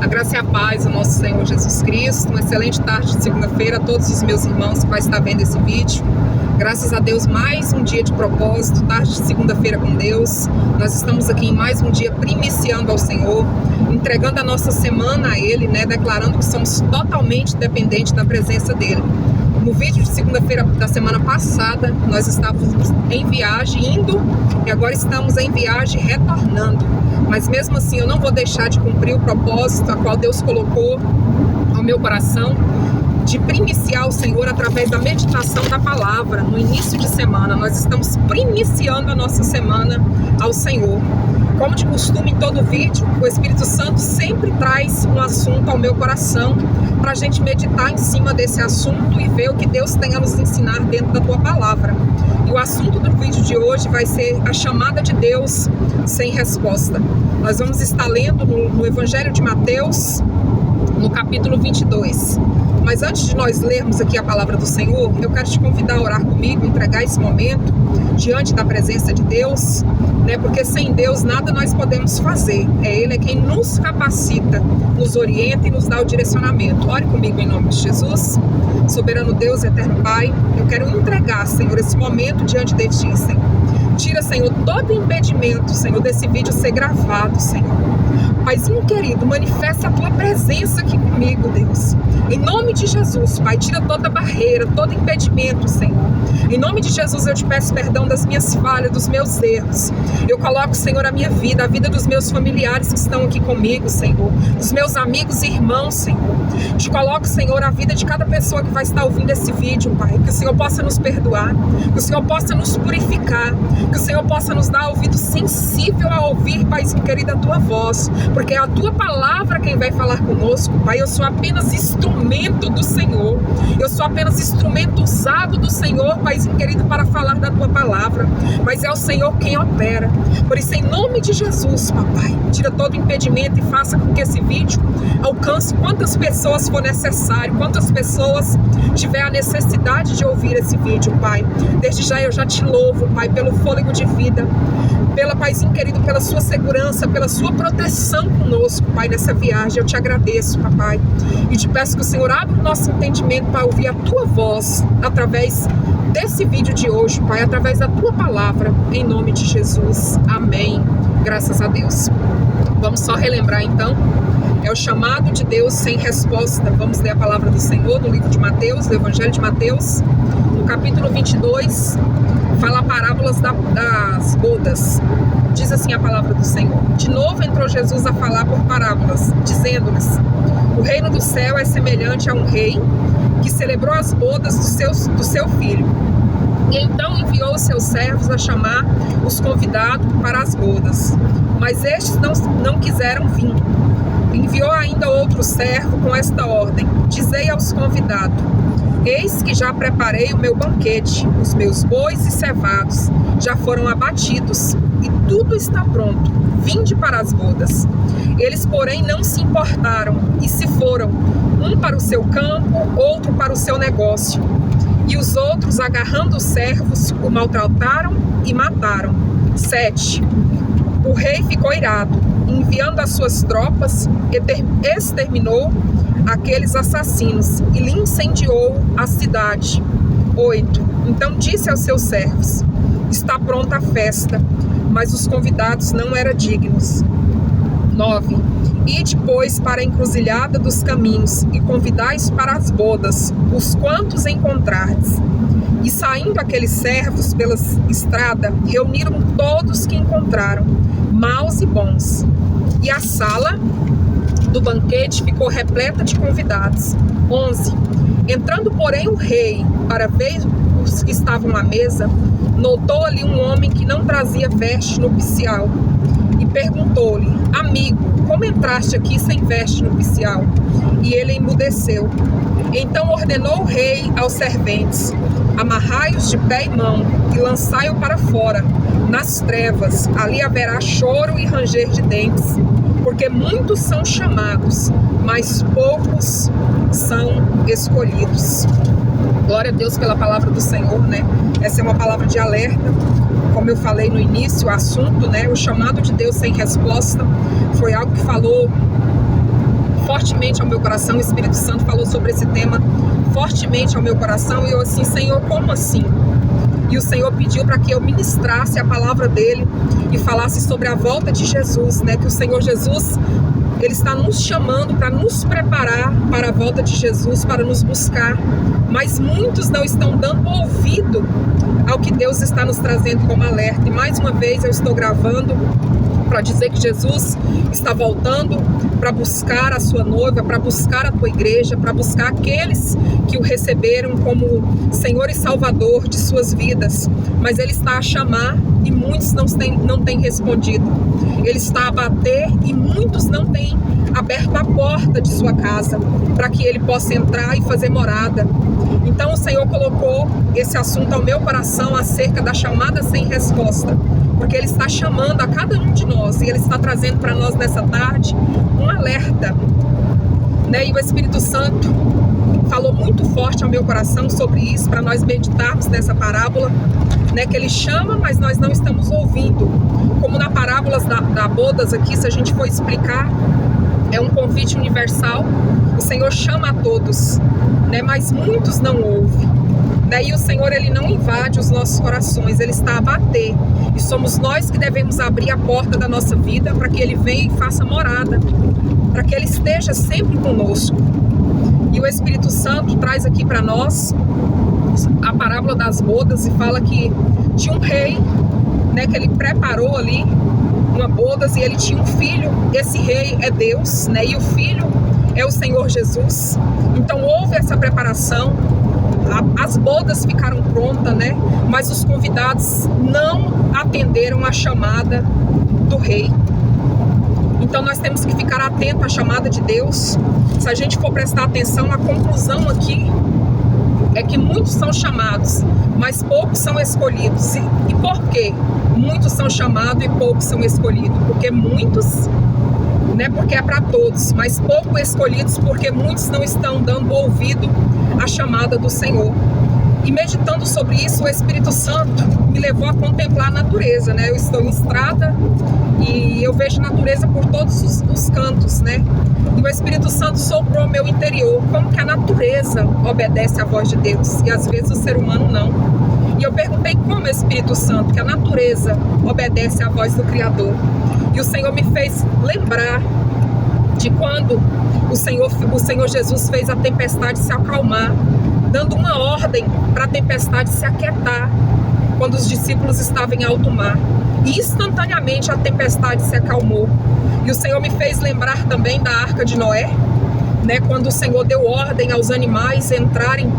A graça e a paz do nosso Senhor Jesus Cristo. Uma excelente tarde de segunda-feira a todos os meus irmãos que vai estar vendo esse vídeo. Graças a Deus, mais um dia de propósito, tarde de segunda-feira com Deus. Nós estamos aqui em mais um dia primiciando ao Senhor, entregando a nossa semana a Ele, declarando que somos totalmente dependentes da presença dEle. No vídeo de segunda-feira da semana passada, nós estávamos em viagem indo e agora estamos em viagem retornando. Mas mesmo assim eu não vou deixar de cumprir o propósito a qual Deus colocou ao meu coração, de primiciar o Senhor através da meditação da palavra. No início de semana, nós estamos primiciando a nossa semana ao Senhor. Como de costume, em todo vídeo, o Espírito Santo sempre traz um assunto ao meu coração para a gente meditar em cima desse assunto e ver o que Deus tem a nos ensinar dentro da tua palavra. E o assunto do vídeo de hoje vai ser a chamada de Deus sem resposta. Nós vamos estar lendo no Evangelho de Mateus, no capítulo 22. Mas antes de nós lermos aqui a palavra do Senhor, eu quero te convidar a orar comigo, entregar esse momento diante da presença de Deus, porque sem Deus nada nós podemos fazer. Ele é quem nos capacita, nos orienta e nos dá o direcionamento. Ore comigo em nome de Jesus. Soberano Deus, eterno Pai, eu quero entregar, Senhor, esse momento diante de Ti, Senhor. Tira, Senhor, todo impedimento, Senhor, desse vídeo ser gravado, Senhor. Paizinho querido, manifesta a Tua presença aqui comigo, Deus. Em nome de Jesus, Pai, tira toda barreira, todo impedimento, Senhor. Em nome de Jesus, eu te peço perdão das minhas falhas, dos meus erros. Eu coloco, Senhor, a minha vida, a vida dos meus familiares que estão aqui comigo, Senhor. Dos meus amigos e irmãos, Senhor. Te coloco, Senhor, a vida de cada pessoa que vai estar ouvindo esse vídeo, Pai. Que o Senhor possa nos perdoar, que o Senhor possa nos purificar, que o Senhor possa nos dar ouvido sensível a ouvir, Paizinho querido, a Tua voz. Porque é a Tua palavra quem vai falar conosco, Pai. Eu sou apenas instrumento do Senhor. Eu sou apenas instrumento usado do Senhor, Paizinho querido, para falar da Tua palavra. Mas é o Senhor quem opera. Por isso, em nome de Jesus, Papai, tira todo impedimento e faça com que esse vídeo alcance quantas pessoas for necessário, quantas pessoas tiver a necessidade de ouvir esse vídeo, Pai. Desde já eu já te louvo, Pai, pelo fôlego de vida, pela, Paizinho querido, pela Sua segurança, pela Sua proteção conosco, Pai, nessa viagem. Eu te agradeço, Papai, e te peço que o Senhor abra o nosso entendimento para ouvir a Tua voz através desse vídeo de hoje, Pai, através da Tua palavra, em nome de Jesus. Amém. Graças a Deus. Vamos só relembrar então, é o chamado de Deus sem resposta. Vamos ler a palavra do Senhor no livro de Mateus, no Evangelho de Mateus, no capítulo 22, fala parábolas das bodas. Diz assim a palavra do Senhor: de novo entrou Jesus a falar por parábolas, dizendo-lhes: o reino do céu é semelhante a um rei que celebrou as bodas do seu filho. E então enviou os seus servos a chamar os convidados para as bodas. Mas estes não quiseram vir. Enviou ainda outro servo com esta ordem: dizei aos convidados: eis que já preparei o meu banquete, os meus bois e cevados já foram abatidos, e tudo está pronto, vinde para as bodas. Eles, porém, não se importaram, e se foram, um para o seu campo, outro para o seu negócio. E os outros, agarrando os servos, o maltrataram e mataram. 7. O rei ficou irado, enviando as suas tropas, exterminou aqueles assassinos e lhe incendiou a cidade. 8. Então disse aos seus servos: está pronta a festa, mas os convidados não eram dignos. 9. Ide, pois, para a encruzilhada dos caminhos e convidais para as bodas os quantos encontrardes. E saindo aqueles servos pela estrada, reuniram todos que encontraram, maus e bons. E a sala do banquete ficou repleta de convidados. 11. Entrando, porém, o rei para ver os que estavam à mesa, notou ali um homem que não trazia veste nupcial e perguntou-lhe: amigo, como entraste aqui sem veste nupcial? E ele emudeceu. Então ordenou o rei aos serventes: amarrai-os de pé e mão e lançai-o para fora, nas trevas. Ali haverá choro e ranger de dentes, porque muitos são chamados, mas poucos são escolhidos. Glória a Deus pela palavra do Senhor, Essa é uma palavra de alerta. Como eu falei no início, o assunto, o chamado de Deus sem resposta, foi algo que falou fortemente ao meu coração. O Espírito Santo falou sobre esse tema fortemente ao meu coração, e eu assim, Senhor, como assim? E o Senhor pediu para que eu ministrasse a palavra dele e falasse sobre a volta de Jesus, né? Que o Senhor Jesus, ele está nos chamando para nos preparar para a volta de Jesus, para nos buscar. Mas muitos não estão dando ouvido ao que Deus está nos trazendo como alerta. E mais uma vez eu estou gravando para dizer que Jesus está voltando para buscar a sua noiva, para buscar a tua igreja, para buscar aqueles que o receberam como Senhor e Salvador de suas vidas. Mas Ele está a chamar e muitos não têm respondido. Ele está a bater e muitos não têm aberto a porta de sua casa para que Ele possa entrar e fazer morada. Então o Senhor colocou esse assunto ao meu coração acerca da chamada sem resposta, porque Ele está chamando a cada um de nós e Ele está trazendo para nós nessa tarde um alerta, né? E o Espírito Santo falou muito forte ao meu coração sobre isso, para nós meditarmos nessa parábola, né? Que Ele chama, mas nós não estamos ouvindo. Como na parábola da bodas aqui, se a gente for explicar, é um convite universal. O Senhor chama a todos, né? Mas muitos não ouvem. E o Senhor, Ele não invade os nossos corações, Ele está a bater. E somos nós que devemos abrir a porta da nossa vida para que Ele venha e faça morada, para que Ele esteja sempre conosco. E o Espírito Santo traz aqui para nós a parábola das bodas e fala que tinha um rei, né, que ele preparou ali uma bodas e ele tinha um filho. Esse rei é Deus, né, e o filho é o Senhor Jesus. Então houve essa preparação. As bodas ficaram prontas, né? Mas os convidados não atenderam a chamada do rei. Então nós temos que ficar atento à chamada de Deus. Se a gente for prestar atenção, a conclusão aqui é que muitos são chamados, mas poucos são escolhidos. E por quê? Muitos são chamados e poucos são escolhidos. Porque muitos, né? Porque é para todos, mas poucos escolhidos porque muitos não estão dando ouvido à chamada do Senhor. E meditando sobre isso, o Espírito Santo me levou a contemplar a natureza, né? Eu estou em estrada e eu vejo natureza por todos os cantos, né? E o Espírito Santo soprou meu interior, como que a natureza obedece à voz de Deus e às vezes o ser humano não. E eu perguntei como, Espírito Santo, que a natureza obedece à voz do Criador. E o Senhor me fez lembrar de quando o Senhor Jesus fez a tempestade se acalmar, dando uma ordem para a tempestade se aquietar, quando os discípulos estavam em alto mar. E instantaneamente a tempestade se acalmou. E o Senhor me fez lembrar também da Arca de Noé, né? Quando o Senhor deu ordem aos animais entrarem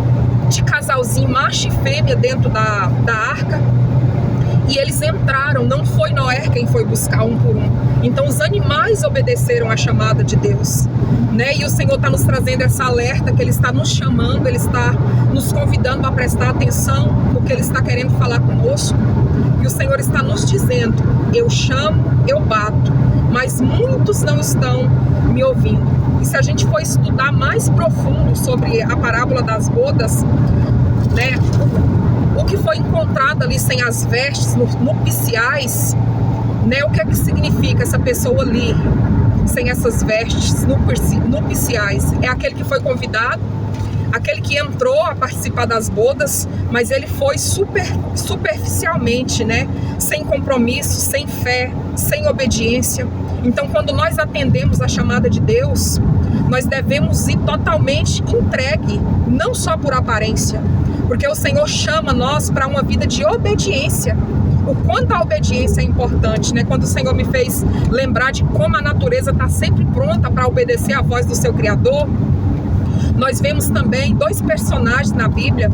de casalzinho, macho e fêmea, dentro da arca. E eles entraram, não foi Noé quem foi buscar um por um. Então os animais obedeceram à chamada de Deus, né? E o Senhor está nos trazendo essa alerta, que Ele está nos chamando, Ele está nos convidando a prestar atenção no que Ele está querendo falar conosco. E o Senhor está nos dizendo: eu chamo, eu bato, mas muitos não estão me ouvindo. E se a gente for estudar mais profundo sobre a parábola das bodas, né? O que foi encontrado ali sem as vestes nupciais, né? O que é que significa essa pessoa ali sem essas vestes nupciais? É aquele que foi convidado, aquele que entrou a participar das bodas, mas ele foi superficialmente, né? Sem compromisso, sem fé, sem obediência. Então, quando nós atendemos a chamada de Deus, nós devemos ir totalmente entregue, não só por aparência, porque o Senhor chama nós para uma vida de obediência. O quanto a obediência é importante, né? Quando o Senhor me fez lembrar de como a natureza está sempre pronta para obedecer à voz do seu Criador, nós vemos também dois personagens na Bíblia,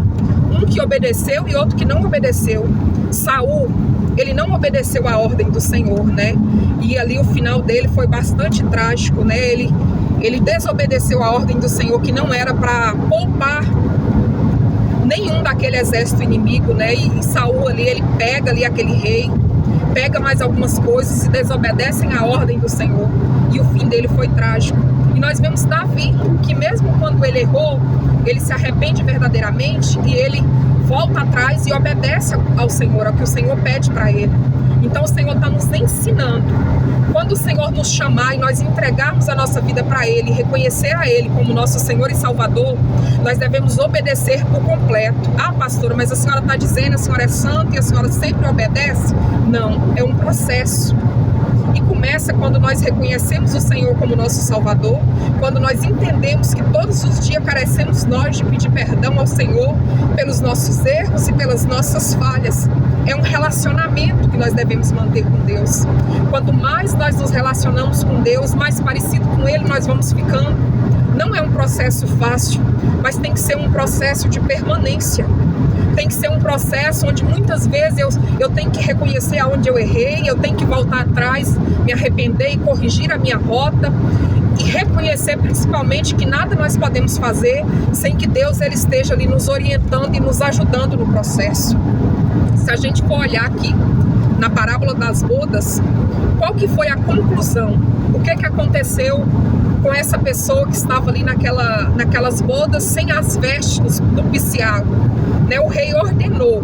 um que obedeceu e outro que não obedeceu. Saul, ele não obedeceu à ordem do Senhor, né? E ali o final dele foi bastante trágico, né? Ele desobedeceu à ordem do Senhor, que não era para poupar nenhum daquele exército inimigo, né? E Saul ali, ele pega ali aquele rei, pega mais algumas coisas e desobedecem à ordem do Senhor. E o fim dele foi trágico. E nós vemos Davi, que mesmo quando ele errou, ele se arrepende verdadeiramente e ele volta atrás e obedece ao Senhor, ao que o Senhor pede para ele. Então o Senhor está nos ensinando. Quando o Senhor nos chamar e nós entregarmos a nossa vida para Ele, reconhecer a Ele como nosso Senhor e Salvador, nós devemos obedecer por completo. Ah, pastora, mas a senhora está dizendo, a senhora é santa e a senhora sempre obedece? Não, é um processo. E começa quando nós reconhecemos o Senhor como nosso Salvador, quando nós entendemos que todos os dias carecemos nós de pedir perdão ao Senhor pelos nossos erros e pelas nossas falhas. É um relacionamento que nós devemos manter com Deus. Quanto mais nós nos relacionamos com Deus, mais parecido com Ele nós vamos ficando. Não é um processo fácil, mas tem que ser um processo de permanência. Tem que ser um processo onde muitas vezes eu tenho que reconhecer aonde eu errei, eu tenho que voltar atrás, me arrepender e corrigir a minha rota. E reconhecer principalmente que nada nós podemos fazer sem que Deus ele esteja ali nos orientando e nos ajudando no processo. Se a gente for olhar aqui na parábola das bodas, qual que foi a conclusão? O que aconteceu com essa pessoa que estava ali naquelas bodas sem as vestes nupciais? O rei ordenou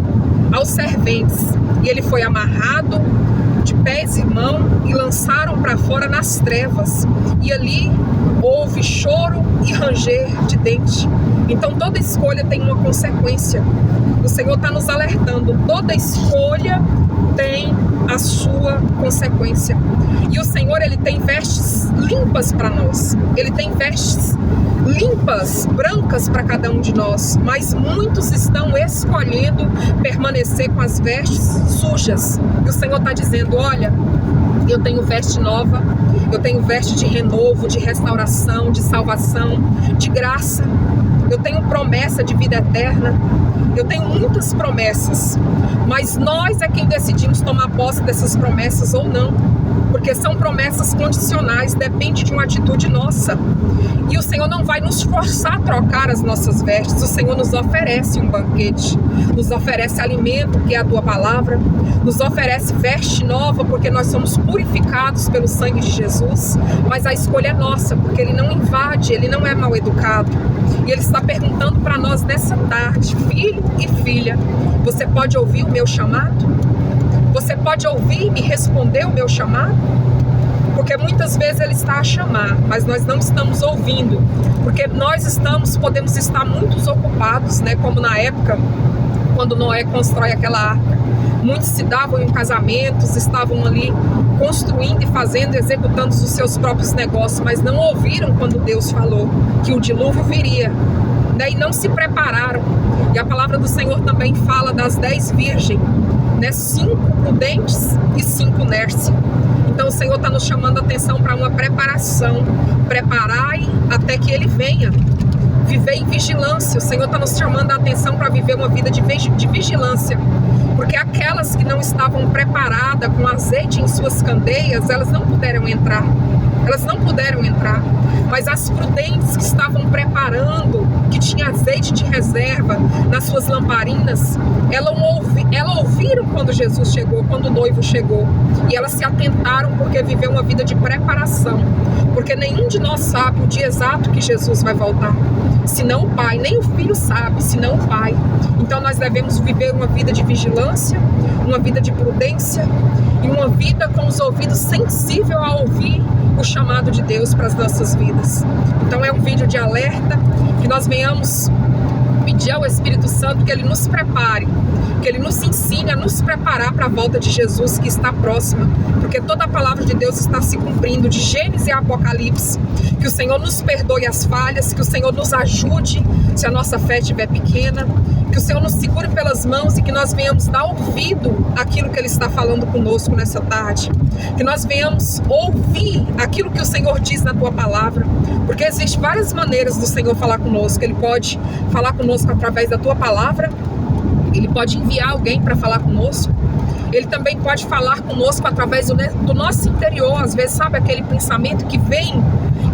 aos serventes e ele foi amarrado de pés e mãos e lançaram para fora nas trevas, e ali houve choro e ranger de dente. Então toda escolha tem uma consequência. O Senhor está nos alertando, toda escolha tem a sua consequência. E o Senhor ele tem vestes limpas para nós, ele tem vestes limpas, brancas para cada um de nós, mas muitos estão escolhendo permanecer com as vestes sujas. E o Senhor está dizendo, olha, eu tenho veste nova, eu tenho veste de renovo, de restauração, de salvação, de graça. Eu tenho promessa de vida eterna. Eu tenho muitas promessas, mas nós é quem decidimos tomar posse dessas promessas ou não, porque são promessas condicionais, depende de uma atitude nossa. E o Senhor não vai nos forçar a trocar as nossas vestes. O Senhor nos oferece um banquete, nos oferece alimento, que é a tua palavra, nos oferece veste nova, porque nós somos purificados pelo sangue de Jesus. Mas a escolha é nossa, porque Ele não invade, Ele não é mal educado. E Ele está perguntando para nós nessa tarde, filho e filha, você pode ouvir o meu chamado? Você pode ouvir e responder o meu chamado? Porque muitas vezes Ele está a chamar, mas nós não estamos ouvindo, porque nós podemos estar muito ocupados, como na época, quando Noé constrói aquela arca. Muitos se davam em casamentos, estavam ali construindo e fazendo, executando os seus próprios negócios, mas não ouviram quando Deus falou que o dilúvio viria, e não se prepararam. E a palavra do Senhor também fala das 10 virgens, 5 prudentes e 5 nércias. Então o Senhor está nos chamando a atenção para uma preparação. Preparai até que Ele venha. Viver em vigilância. O Senhor está nos chamando a atenção para viver uma vida de vigilância. Porque aquelas que não estavam preparadas com azeite em suas candeias, elas não puderam entrar. Mas as prudentes que estavam preparando, que tinha azeite de reserva nas suas lamparinas, elas ouviram quando Jesus chegou, quando o noivo chegou. E elas se atentaram porque viveu uma vida de preparação. Porque nenhum de nós sabe o dia exato que Jesus vai voltar. Senão o Pai, nem o Filho sabe, senão o Pai. Então nós devemos viver uma vida de vigilância, uma vida de prudência e uma vida com os ouvidos sensíveis a ouvir o chamado de Deus para as nossas vidas. Então é um vídeo de alerta, que nós venhamos pedir ao Espírito Santo que Ele nos prepare, que Ele nos ensine a nos preparar para a volta de Jesus, que está próxima, porque toda a palavra de Deus está se cumprindo, de Gênesis e Apocalipse. Que o Senhor nos perdoe as falhas, que o Senhor nos ajude se a nossa fé estiver pequena, que o Senhor nos segure pelas mãos e que nós venhamos dar ouvido àquilo que Ele está falando conosco nessa tarde, que nós venhamos ouvir aquilo que o Senhor diz na Tua palavra, porque existem várias maneiras do Senhor falar conosco. Ele pode falar conosco através da Tua palavra, Ele pode enviar alguém para falar conosco, Ele também pode falar conosco através do nosso interior. Às vezes, sabe aquele pensamento que vem,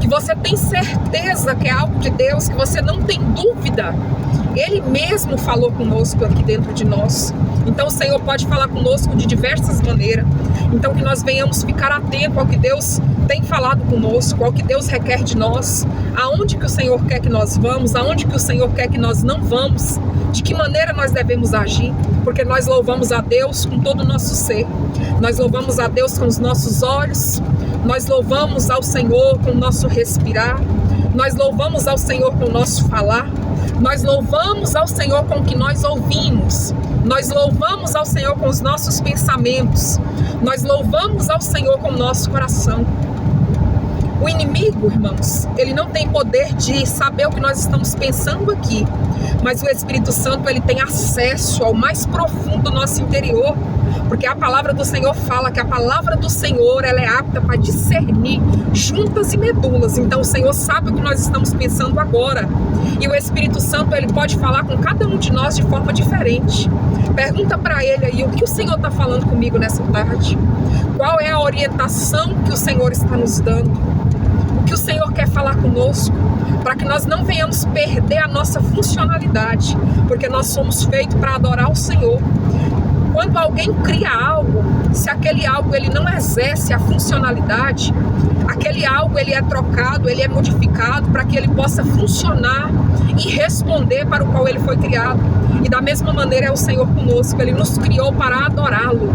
que você tem certeza que é algo de Deus, que você não tem dúvida. Ele mesmo falou conosco aqui dentro de nós. Então o Senhor pode falar conosco de diversas maneiras. Então que nós venhamos ficar atentos ao que Deus tem falado conosco, ao que Deus requer de nós, aonde que o Senhor quer que nós vamos, aonde que o Senhor quer que nós não vamos, de que maneira nós devemos agir, porque nós louvamos a Deus com todo o nosso ser, nós louvamos a Deus com os nossos olhos, nós louvamos ao Senhor com o nosso respirar, nós louvamos ao Senhor com o nosso falar, nós louvamos ao Senhor com o que nós ouvimos, nós louvamos ao Senhor com os nossos pensamentos, nós louvamos ao Senhor com o nosso coração. O inimigo, irmãos, ele não tem poder de saber o que nós estamos pensando aqui, mas o Espírito Santo, ele tem acesso ao mais profundo do nosso interior, porque a palavra do Senhor fala que a palavra do Senhor, ela é apta para discernir juntas e medulas. Então o Senhor sabe o que nós estamos pensando agora, e o Espírito Santo, ele pode falar com cada um de nós de forma diferente. Pergunta para ele aí, o que o Senhor está falando comigo nessa tarde? Qual é a orientação que o Senhor está nos dando? O que o Senhor quer falar conosco, para que nós não venhamos perder a nossa funcionalidade, porque nós somos feitos para adorar o Senhor. Quando alguém cria algo, se aquele algo ele não exerce a funcionalidade, aquele algo ele é trocado, ele é modificado para que ele possa funcionar e responder para o qual ele foi criado. E da mesma maneira é o Senhor conosco, ele nos criou para adorá-lo.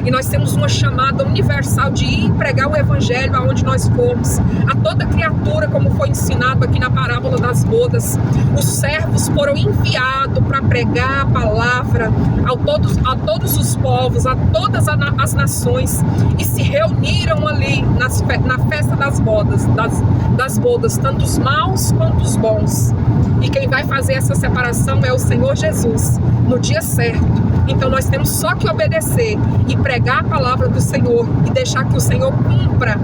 E nós temos uma chamada universal de ir pregar o evangelho aonde nós formos, a toda criatura, como foi ensinado aqui na parábola das bodas. Os servos foram enviados para pregar a palavra a todos os povos, a todas as nações, e se reuniram ali na festa das bodas, tanto os maus quanto os bons. E quem vai fazer essa separação é o Senhor Jesus, no dia certo. Então nós temos só que obedecer e pregar a palavra do Senhor e deixar que o Senhor cumpra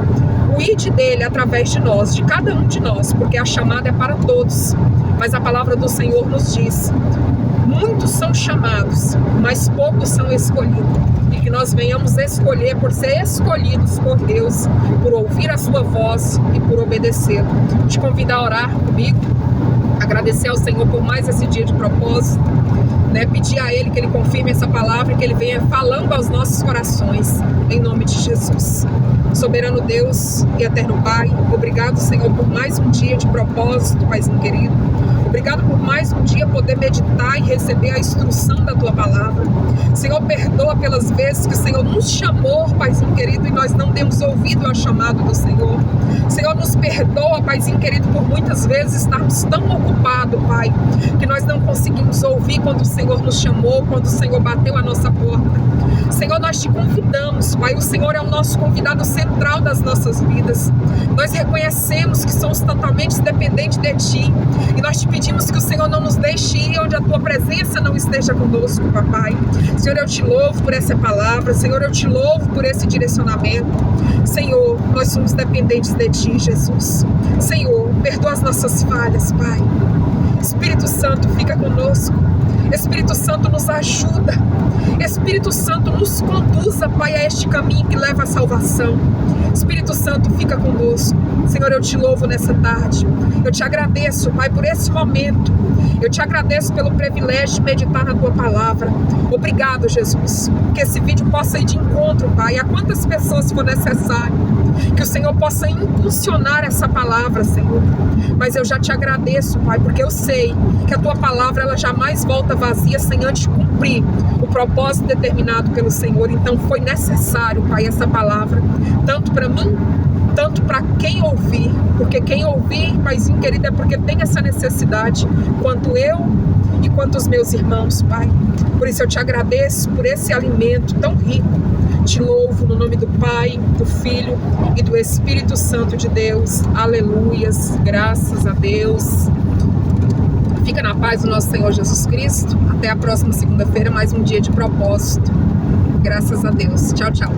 o id dele através de nós, de cada um de nós, porque a chamada é para todos. Mas a palavra do Senhor nos diz: muitos são chamados, mas poucos são escolhidos. E que nós venhamos escolher por ser escolhidos por Deus, por ouvir a sua voz e por obedecê-lo. Te convido a orar comigo, agradecer ao Senhor por mais esse dia de propósito, pedir a Ele que Ele confirme essa palavra e que Ele venha falando aos nossos corações, em nome de Jesus. Soberano Deus e eterno Pai, obrigado, Senhor, por mais um dia de propósito, Paizinho querido. Obrigado por mais um dia poder meditar e receber a instrução da Tua palavra. Senhor, perdoa pelas vezes que o Senhor nos chamou, Paizinho querido, e nós não temos ouvido ao chamado do Senhor. Senhor, nos perdoa, Paizinho querido, por muitas vezes estarmos tão ocupados, Pai, que nós não conseguimos ouvir quando o Senhor nos chamou, quando o Senhor bateu a nossa porta. Senhor, nós te convidamos, Pai, o Senhor é o nosso convidado central das nossas vidas. Nós reconhecemos que somos totalmente dependentes de Ti, e nós te pedimos que o Senhor não nos deixe ir onde a Tua presença não esteja conosco, Papai. Senhor, eu te louvo por essa palavra, Senhor, eu te louvo por esse direcionamento. Senhor, nós somos dependentes de Ti, Jesus. Senhor, perdoa as nossas falhas, Pai. Espírito Santo, fica conosco. Espírito Santo, nos ajuda. Espírito Santo, nos conduza, Pai, a este caminho que leva à salvação. Espírito Santo, fica conosco. Senhor, eu te louvo nessa tarde. Eu te agradeço, Pai, por esse momento. Eu te agradeço pelo privilégio de meditar na Tua palavra. Obrigado, Jesus. Que esse vídeo possa ir de encontro, Pai, a quantas pessoas for necessário. Que o Senhor possa impulsionar essa palavra, Senhor. Mas eu já te agradeço, Pai, porque eu sei que a Tua palavra, ela jamais volta vazia sem antes cumprir o propósito determinado pelo Senhor. Então foi necessário, Pai, essa palavra, tanto para mim, tanto para quem ouvir, porque quem ouvir, Paizinho querido, é porque tem essa necessidade, quanto eu e quanto os meus irmãos, Pai. Por isso eu te agradeço por esse alimento tão rico. Te louvo no nome do Pai, do Filho e do Espírito Santo de Deus. Aleluias, graças a Deus. Fica na paz do nosso Senhor Jesus Cristo. Até a próxima segunda-feira, mais um dia de propósito. Graças a Deus. Tchau, tchau.